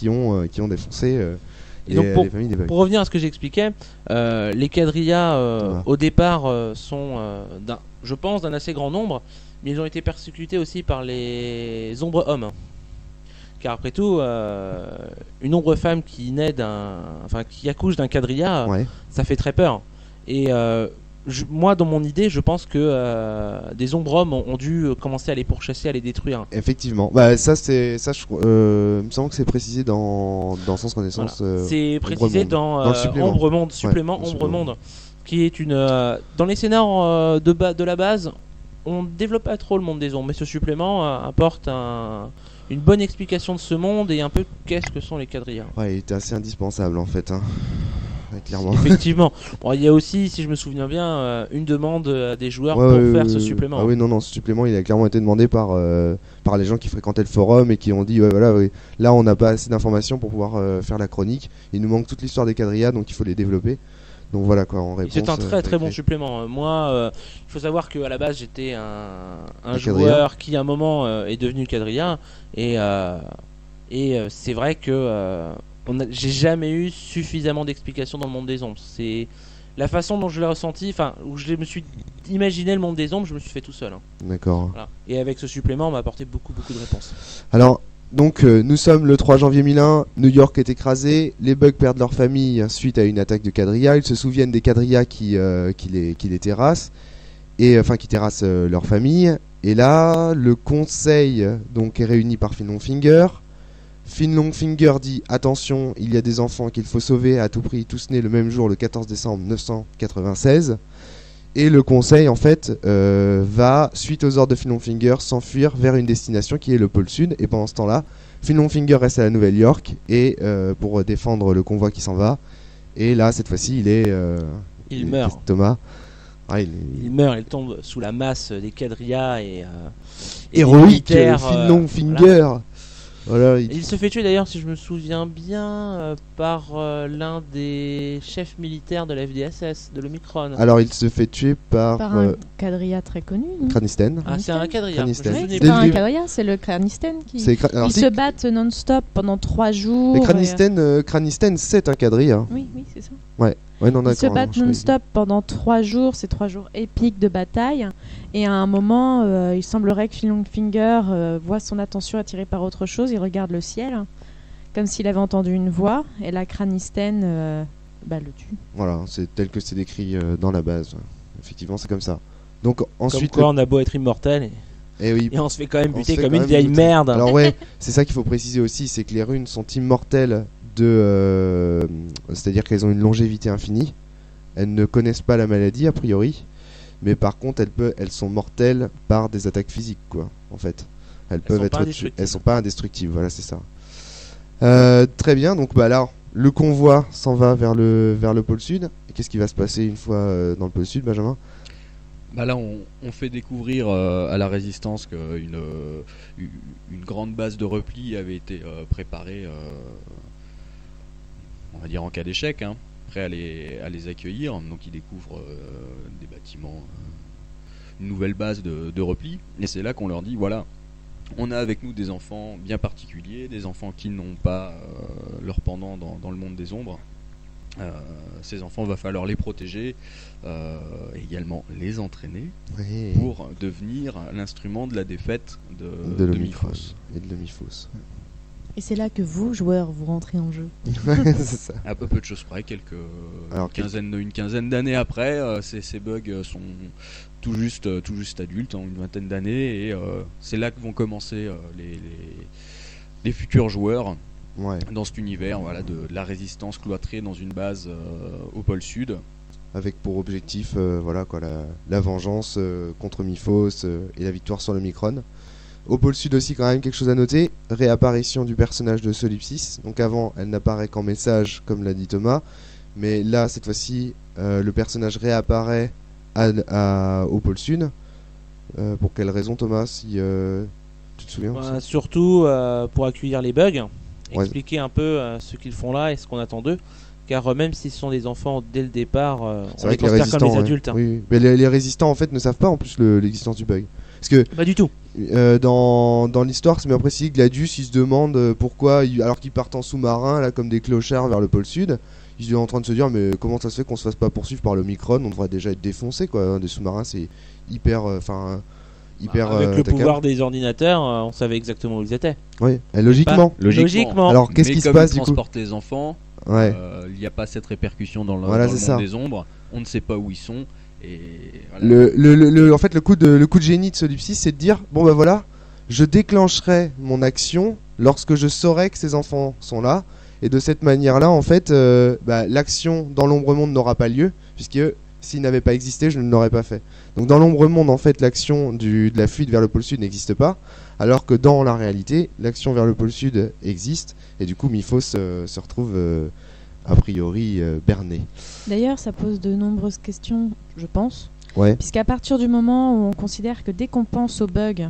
ont défoncé. Et donc pour revenir à ce que j'expliquais, les quadrillas au départ sont je pense d'un assez grand nombre, mais ils ont été persécutés aussi par les ombres hommes. Car après tout, une ombre femme qui accouche d'un quadrilla, ça fait très peur. Et moi, dans mon idée, je pense que des ombres hommes ont dû commencer à les pourchasser, à les détruire. Effectivement. Il me semble que c'est précisé dans Sens Connaissance. Voilà. C'est précisé dans Ombre Monde, supplément Ombre Monde, qui est une. Dans les scénars de la base, on ne développe pas trop le monde des ombres, mais ce supplément apporte une bonne explication de ce monde et un peu qu'est-ce que sont les quadrillas. Ouais, il était assez indispensable en fait. Clairement. Effectivement. Il y a aussi, si je me souviens bien, une demande à des joueurs pour faire ce supplément. Ah oui, non, ce supplément il a clairement été demandé par les gens qui fréquentaient le forum et qui ont dit là on n'a pas assez d'informations pour pouvoir faire la chronique. Il nous manque toute l'histoire des quadrillas, donc il faut les développer. Donc voilà quoi, en réponse. C'est un très bon supplément. Moi, il faut savoir qu'à la base j'étais un joueur qui à un moment est devenu quadrilla et c'est vrai que j'ai jamais eu suffisamment d'explications dans le monde des ombres. C'est la façon dont je l'ai ressenti, où je me suis imaginé le monde des ombres, je me suis fait tout seul. D'accord. Voilà. Et avec ce supplément, on m'a apporté beaucoup de réponses. Alors, donc nous sommes le 3 janvier 1001, New York est écrasé, les bugs perdent leur famille suite à une attaque de quadrilla, ils se souviennent des quadrillas qui les terrassent, et qui terrassent leur famille, et là, le conseil donc est réuni par Fin Longfinger. Fin Longfinger dit attention, il y a des enfants qu'il faut sauver à tout prix, tous nés le même jour, le 14 décembre 996. Et le conseil, en fait, va, suite aux ordres de Fin Longfinger, s'enfuir vers une destination qui est le pôle sud. Et pendant ce temps-là, Fin Longfinger reste à la Nouvelle-York et pour défendre le convoi qui s'en va. Et là, cette fois-ci, il meurt. Thomas. Il meurt, il tombe sous la masse des quadrillas et héroïque, des militaires, Fin Longfinger. Voilà, il se fait tuer d'ailleurs, si je me souviens bien, par l'un des chefs militaires de la FDSS, de l'Omicron. Alors il se fait tuer par un quadrilla très connu. Cranisten. Ah, c'est un quadrilla. Cranisten. C'est pas un quadrilla, c'est le Cranisten qui. Ils se battent non-stop pendant 3 jours. Mais Cranisten, c'est un quadrilla. Oui, c'est ça. Ouais, non, ils se battent non-stop pendant 3 jours, c'est 3 jours épiques de bataille. Et à un moment, il semblerait que Fin Longfinger voit son attention attirée par autre chose. Il regarde le ciel, comme s'il avait entendu une voix. Et la Cranisten le tue. Voilà, c'est tel que c'est décrit dans la base. Effectivement, c'est comme ça. Donc ensuite, comme quoi, on a beau être immortel et on se fait quand même buter comme une vieille merde. Alors ouais, c'est ça qu'il faut préciser aussi, c'est que les runes sont immortelles. C'est-à-dire qu'elles ont une longévité infinie. Elles ne connaissent pas la maladie a priori, mais par contre elles sont mortelles par des attaques physiques, quoi. En fait, elles sont pas indestructibles. Voilà, c'est ça. Très bien. Donc là, le convoi s'en va vers le pôle sud. Et qu'est-ce qui va se passer une fois dans le pôle sud, Benjamin? Là, on fait découvrir à la résistance qu'une grande base de repli avait été préparée. On va dire en cas d'échec, prêt à les accueillir. Donc ils découvrent des bâtiments, une nouvelle base de repli. Et c'est là qu'on leur dit, voilà, on a avec nous des enfants bien particuliers, des enfants qui n'ont pas leur pendant dans le monde des ombres. Ces enfants, va falloir les protéger, également les entraîner pour devenir l'instrument de la défaite de l'Omicron et de l'Omifos. Et c'est là que vous, joueurs, vous rentrez en jeu. C'est ça. À peu de choses près, une quinzaine d'années après, ces bugs sont tout juste adultes, une vingtaine d'années, et c'est là que vont commencer les futurs joueurs dans cet univers, de la résistance cloîtrée dans une base au pôle sud. Avec pour objectif la vengeance contre Miphos et la victoire sur l'Omicron. Au pôle sud aussi, quand même, quelque chose à noter, réapparition du personnage de Solipsis. Donc avant, elle n'apparaît qu'en message, comme l'a dit Thomas, mais là, cette fois-ci, le personnage réapparaît au pôle sud. Pour quelle raison, Thomas, si tu te souviens? Surtout pour accueillir les bugs, expliquer un peu ce qu'ils font là et ce qu'on attend d'eux. Car même s'ils sont des enfants dès le départ, on les considère comme des adultes. Oui. Mais les résistants, en fait, ne savent pas en plus l'existence du bug. Parce que pas du tout. Dans l'histoire, c'est bien précisé que Gladius, il se demande pourquoi, alors qu'ils partent en sous-marin, là, comme des clochards vers le pôle sud, ils sont en train de se dire, mais comment ça se fait qu'on se fasse pas poursuivre par l'Omicron? On devrait déjà être défoncé, quoi. Des sous-marins, c'est hyper avec le pouvoir des ordinateurs, on savait exactement où ils étaient. Oui, logiquement. Alors, qu'est-ce qui se passe, du coup? Comme ils transportent les enfants, il n'y a pas cette répercussion dans le monde des ombres. On ne sait pas où ils sont. Et en fait, le coup de génie de Solipsis, c'est de dire, bon bah voilà, je déclencherai mon action lorsque je saurai que ces enfants sont là, et de cette manière-là, en fait, l'action dans l'ombre monde n'aura pas lieu, puisque s'il n'avait pas existé, je ne l'aurais pas fait. Donc dans l'ombre monde, en fait, l'action de la fuite vers le pôle sud n'existe pas, alors que dans la réalité, l'action vers le pôle sud existe, et du coup, Miphos se retrouve a priori berné. D'ailleurs, ça pose de nombreuses questions, je pense. Ouais. Puisqu'à partir du moment où on considère que dès qu'on pense aux bugs,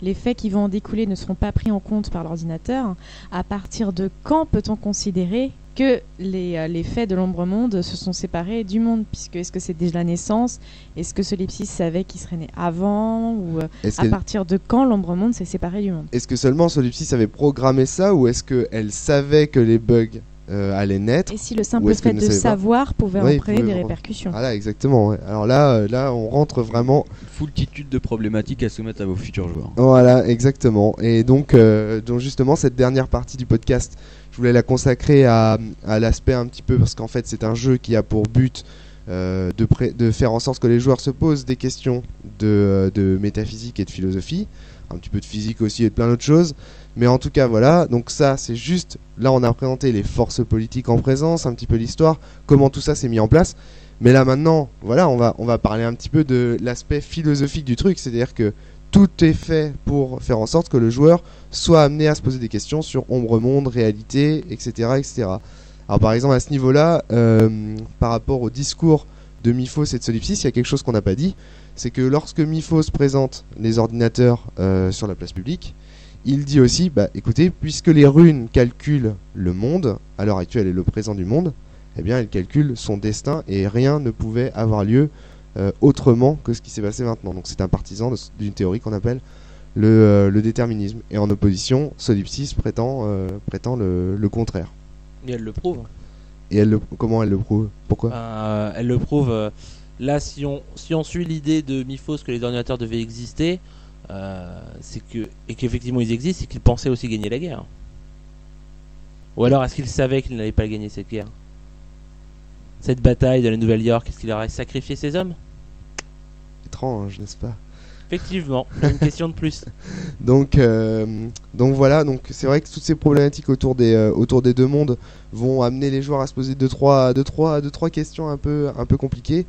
les faits qui vont en découler ne seront pas pris en compte par l'ordinateur, à partir de quand peut-on considérer que les faits de l'ombre monde se sont séparés du monde? Puisque est-ce que c'est déjà la naissance? Est-ce que Solipsis savait qu'il serait né avant? Ou à partir de quand l'ombre monde s'est séparé du monde? Est-ce que seulement Solipsis avait programmé ça, ou est-ce qu'elle savait que les bugs allaient naître? Et si le simple fait de savoir pouvait entraîner des répercussions? Voilà, exactement. Ouais. Alors là, on rentre vraiment... Une foultitude de problématiques à soumettre à vos futurs joueurs. Voilà, exactement. Et donc justement, cette dernière partie du podcast, je voulais la consacrer à l'aspect un petit peu, parce qu'en fait, c'est un jeu qui a pour but de faire en sorte que les joueurs se posent des questions de métaphysique et de philosophie, un petit peu de physique aussi et de plein d'autres choses. Mais en tout cas, voilà, donc ça c'est juste, là on a présenté les forces politiques en présence, un petit peu l'histoire, comment tout ça s'est mis en place. Mais là maintenant, voilà, on va parler un petit peu de l'aspect philosophique du truc, c'est-à-dire que tout est fait pour faire en sorte que le joueur soit amené à se poser des questions sur ombre-monde, réalité, etc., etc. Alors par exemple à ce niveau-là, par rapport au discours de Miphos et de Solipsis, il y a quelque chose qu'on n'a pas dit, c'est que lorsque Miphos présente les ordinateurs sur la place publique, il dit aussi, bah écoutez, puisque les runes calculent le monde, à l'heure actuelle et le présent du monde, eh bien elles calculent son destin et rien ne pouvait avoir lieu autrement que ce qui s'est passé maintenant. Donc c'est un partisan d'une théorie qu'on appelle le déterminisme. Et en opposition, Solipsis prétend le contraire. Et elle le prouve. Et comment elle le prouve? Pourquoi? Elle le prouve. Là, si on suit l'idée de Miphos que les ordinateurs devaient exister, et qu'effectivement ils existent, c'est qu'ils pensaient aussi gagner la guerre. Ou alors est-ce qu'ils savaient qu'ils n'allaient pas gagner cette guerre? Cette bataille de la Nouvelle-York, est-ce qu'il aurait sacrifié ses hommes? Étrange, n'est-ce pas? Effectivement, une question de plus. Donc voilà, donc c'est vrai que toutes ces problématiques autour des deux mondes vont amener les joueurs à se poser deux trois questions un peu compliquées,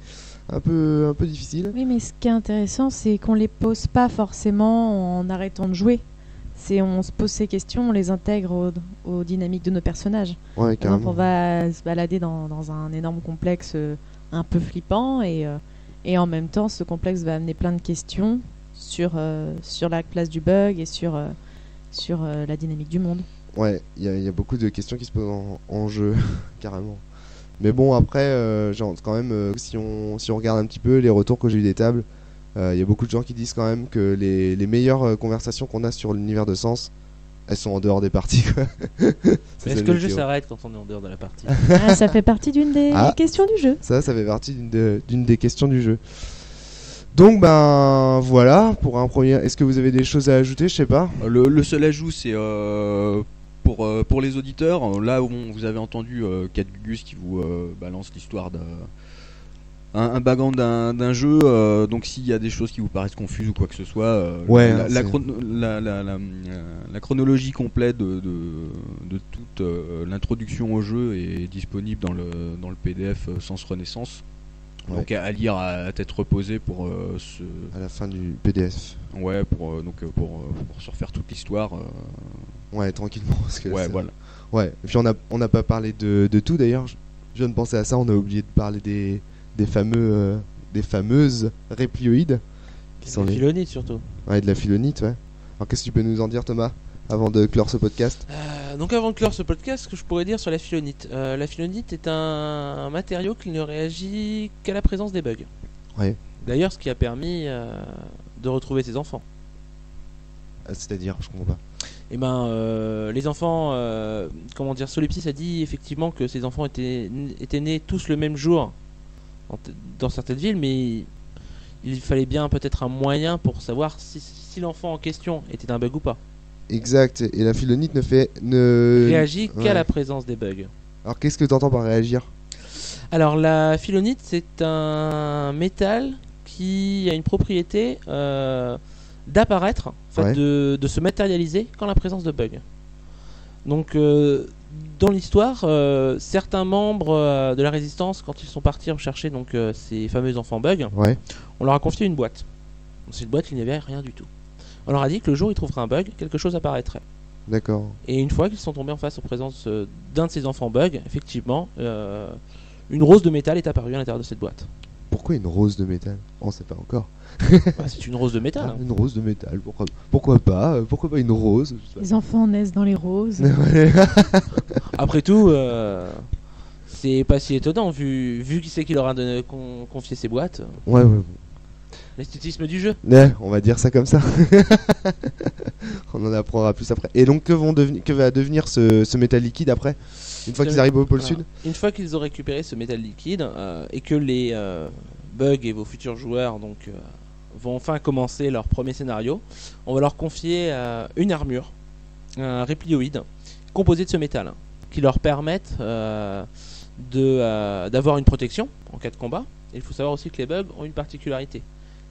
un peu difficiles. Oui, mais ce qui est intéressant, c'est qu'on les pose pas forcément en arrêtant de jouer. On se pose ces questions, on les intègre aux dynamiques de nos personnages. Ouais, Par exemple, carrément. on va se balader dans un énorme complexe un peu flippant et en même temps, ce complexe va amener plein de questions sur la place du bug et sur la dynamique du monde. Ouais, il y a beaucoup de questions qui se posent en jeu, carrément. Mais bon, après, quand même, si on regarde un petit peu les retours que j'ai eu des tables, il y a beaucoup de gens qui disent quand même que les meilleures conversations qu'on a sur l'univers de Sens, elles sont en dehors des parties, quoi. Est-ce que le jeu s'arrête quand on est en dehors de la partie? Ça fait partie d'une des questions du jeu. Ça fait partie d'une des questions du jeu. Donc ben voilà pour un premier. Est-ce que vous avez des choses à ajouter? Je sais pas. Le seul ajout, c'est pour les auditeurs. Là où vous avez entendu Cadgus qui vous balance l'histoire d'un background d'un jeu. Donc s'il y a des choses qui vous paraissent confuses ou quoi que ce soit, la chronologie complète de toute l'introduction au jeu est disponible dans le PDF Sens Renaissance. Ouais. Donc à lire à tête reposée pour à la fin du PDF. Ouais, pour se refaire toute l'histoire. Ouais, tranquillement. Parce que ouais, voilà. Ouais. Et puis on n'a pas parlé de tout d'ailleurs. Je viens de penser à ça. On a oublié de parler des fameuses réplioïdes qui sont les philonites surtout. Ouais, de la philonite, ouais. Alors qu'est-ce que tu peux nous en dire, Thomas, avant de clore ce podcast? Donc avant de clore ce podcast, ce que je pourrais dire sur la philonite. La philonite est un matériau qui ne réagit qu'à la présence des bugs. Ouais. D'ailleurs, ce qui a permis de retrouver ses enfants. C'est-à-dire, je comprends pas. Et ben, les enfants, Solipsis a dit effectivement que ces enfants étaient nés tous le même jour dans certaines villes, mais il fallait bien peut-être un moyen pour savoir si l'enfant en question était un bug ou pas. Exact, et la philonite ne réagit qu'à la présence des bugs. Alors qu'est-ce que tu entends par réagir? Alors la philonite, c'est un métal qui a une propriété d'apparaître, en fait, Ouais. de se matérialiser quand la présence de bugs. Donc dans l'histoire, certains membres de la résistance, quand ils sont partis rechercher ces fameux enfants bugs, Ouais. on leur a confié une boîte. Dans cette boîte, il n'y avait rien du tout. On leur a dit que le jour où ils trouveraient un bug, quelque chose apparaîtrait. D'accord. Et une fois qu'ils sont tombés en face aux présences d'un de ces enfants bugs, effectivement, une rose de métal est apparue à l'intérieur de cette boîte. Pourquoi une rose de métal? On sait pas encore. C'est une rose de métal. Une rose de métal, pourquoi pas? Pourquoi pas une rose? Je sais pas. Les enfants naissent dans les roses. Après tout, c'est pas si étonnant vu qui c'est qui leur a confié ces boîtes. Ouais. L'esthétisme du jeu. Ouais, on va dire ça comme ça. On en apprendra plus après. Et donc que va devenir ce métal liquide après? Une fois qu'ils arrivent au pôle sud? Une fois qu'ils ont récupéré ce métal liquide et que les bugs et vos futurs joueurs vont enfin commencer leur premier scénario, on va leur confier une armure, un réplioïde composé de ce métal, qui leur permettent d'avoir une protection en cas de combat. Et il faut savoir aussi que les bugs ont une particularité,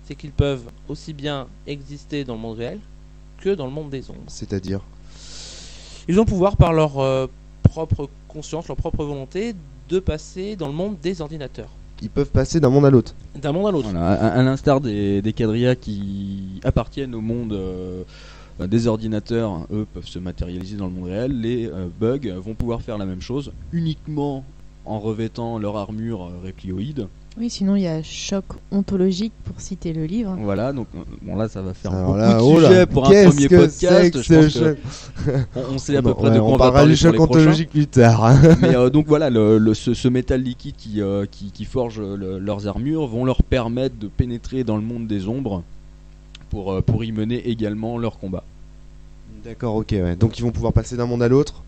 c'est qu'ils peuvent aussi bien exister dans le monde réel que dans le monde des ombres. C'est-à-dire Ils ont pouvoir par leur propre conscience, leur propre volonté de passer dans le monde des ordinateurs. ils peuvent passer d'un monde à l'autre. D'un monde à l'autre. Voilà, à l'instar des quadrillas qui appartiennent au monde des ordinateurs, eux peuvent se matérialiser dans le monde réel. Les bugs vont pouvoir faire la même chose, uniquement en revêtant leur armure réplioïde. Oui, sinon il y a choc ontologique pour citer le livre. Voilà, donc bon là ça va faire Alors beaucoup là, de oh là, sujets pour un qu'est-ce premier que podcast. c'est que Je pense ce que on sait à peu près de quoi on on va parlera parler du sur choc les prochains. ontologique plus tard. Mais donc voilà, ce métal liquide qui forge leurs armures vont leur permettre de pénétrer dans le monde des ombres pour y mener également leur combat. D'accord, ok, ouais. Donc ils vont pouvoir passer d'un monde à l'autre.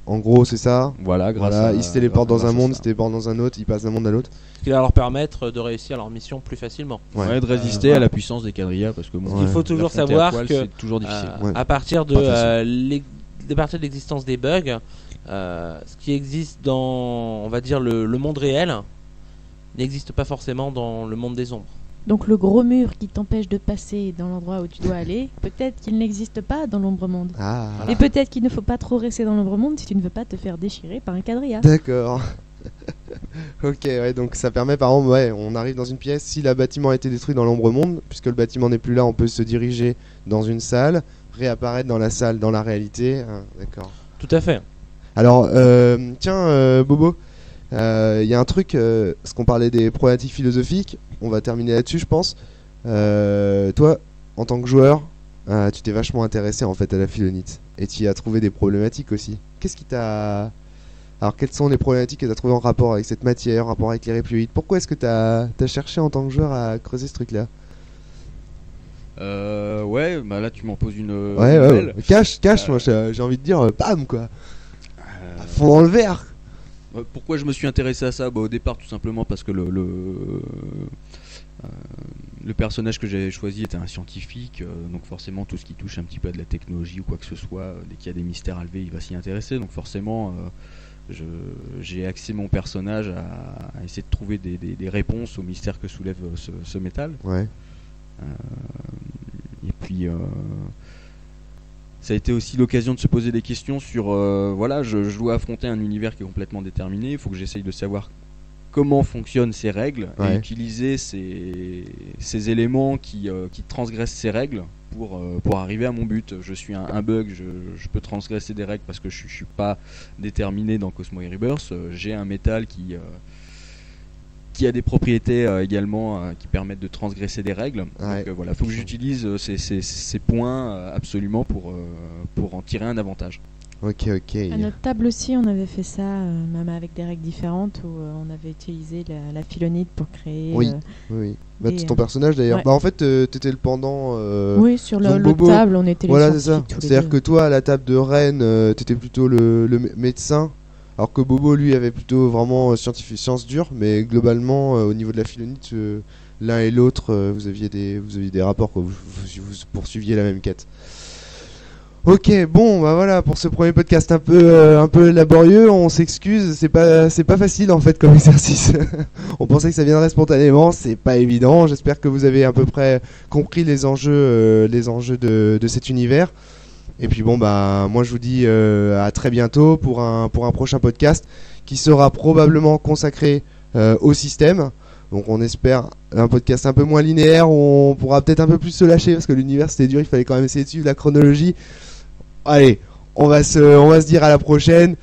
En gros, c'est ça. Voilà, Voilà, ils se téléportent dans un monde, ils se c'était téléportent dans un autre, ils passent d'un monde à l'autre. Ce qui va leur permettre de réussir leur mission plus facilement. Ouais. de résister à la puissance des quadrillas parce que bon, Ouais. Il faut toujours l'affronter à savoir poil, que c'est toujours difficile. Ouais. à partir de Pas facile. à partir de l'existence des bugs, ce qui existe dans, on va dire, le monde réel n'existe pas forcément dans le monde des ombres. Donc le gros mur qui t'empêche de passer dans l'endroit où tu dois aller, peut-être qu'il n'existe pas dans l'ombre monde. Ah, Et peut-être qu'il ne faut pas trop rester dans l'ombre monde si tu ne veux pas te faire déchirer par un quadrilla. d'accord. Ok, ouais, donc ça permet par exemple, ouais, on arrive dans une pièce, si le bâtiment a été détruit dans l'ombre monde, puisque le bâtiment n'est plus là, on peut se diriger dans une salle, réapparaître dans la salle, dans la réalité. Ah, d'accord. Tout à fait. Alors, tiens, Bobo, il y a un truc, parce qu'on parlait des problématiques philosophiques, on va terminer là-dessus, je pense. Toi, en tant que joueur, tu t'es vachement intéressé en fait à la philonite, et tu y as trouvé des problématiques aussi. Qu'est-ce qui t'a... Alors, quelles sont les problématiques que tu as trouvées en rapport avec cette matière, en rapport avec les réplioïdes? Pourquoi est-ce que tu as cherché en tant que joueur à creuser ce truc-là? Ouais, bah là tu m'en poses une Ouais, nouvelle. ouais. Cache, moi j'ai envie de dire, bam quoi, à fond dans le verre. Pourquoi je me suis intéressé à ça? Au départ tout simplement parce que le personnage que j'avais choisi était un scientifique, donc forcément tout ce qui touche un petit peu à de la technologie ou quoi que ce soit, dès qu'il y a des mystères à lever il va s'y intéresser, donc forcément j'ai axé mon personnage à essayer de trouver des réponses aux mystères que soulève ce métal. Ouais. Et puis ça a été aussi l'occasion de se poser des questions sur voilà, je dois affronter un univers qui est complètement déterminé, il faut que j'essaye de savoir comment fonctionnent ces règles Ouais. et utiliser ces éléments qui transgressent ces règles pour arriver à mon but. Je suis un bug, je peux transgresser des règles parce que je suis pas déterminé dans Cosmo et Rebirth. J'ai un métal qui a des propriétés également qui permettent de transgresser des règles. Ouais. Donc voilà, il faut que j'utilise ces points absolument pour en tirer un avantage. Ok. À notre table aussi, on avait fait ça, même avec des règles différentes, où on avait utilisé la philonite pour créer... Oui. Oui. Bah, Et, ton personnage d'ailleurs. ouais. Bah en fait, t'étais le pendant. Oui, sur donc l'autre Bobo, table, on était les Voilà, c'est ça. scientifiques tous les C'est-à-dire deux. que toi, à la table de Rennes, t'étais plutôt le médecin, alors que Bobo, lui, avait plutôt vraiment sciences dures, mais globalement, au niveau de la philonite, l'un et l'autre, vous aviez des rapports, quoi. Vous poursuiviez la même quête. Ok, bon, bah voilà, pour ce premier podcast un peu laborieux, on s'excuse, c'est pas facile en fait comme exercice. On pensait que ça viendrait spontanément, c'est pas évident. J'espère que vous avez à peu près compris les enjeux de cet univers. Et puis bon, bah moi je vous dis à très bientôt pour un prochain podcast qui sera probablement consacré au système. Donc on espère un podcast un peu moins linéaire où on pourra peut-être un peu plus se lâcher parce que l'univers c'était dur, il fallait quand même essayer de suivre la chronologie. Allez, on va se dire à la prochaine.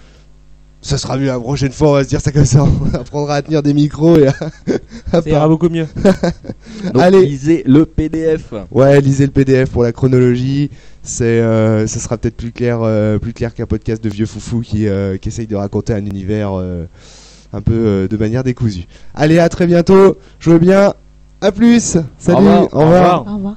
Ça sera mieux la prochaine fois, on va se dire ça comme ça. On apprendra à tenir des micros et Ça ira beaucoup mieux. Donc Allez. lisez le PDF. Ouais, lisez le PDF pour la chronologie. Ça sera peut-être plus clair qu'un podcast de vieux foufou qui essaye de raconter un univers un peu de manière décousue. Allez, à très bientôt. Jouez bien. À plus. Salut. revoir. Au revoir. Au revoir.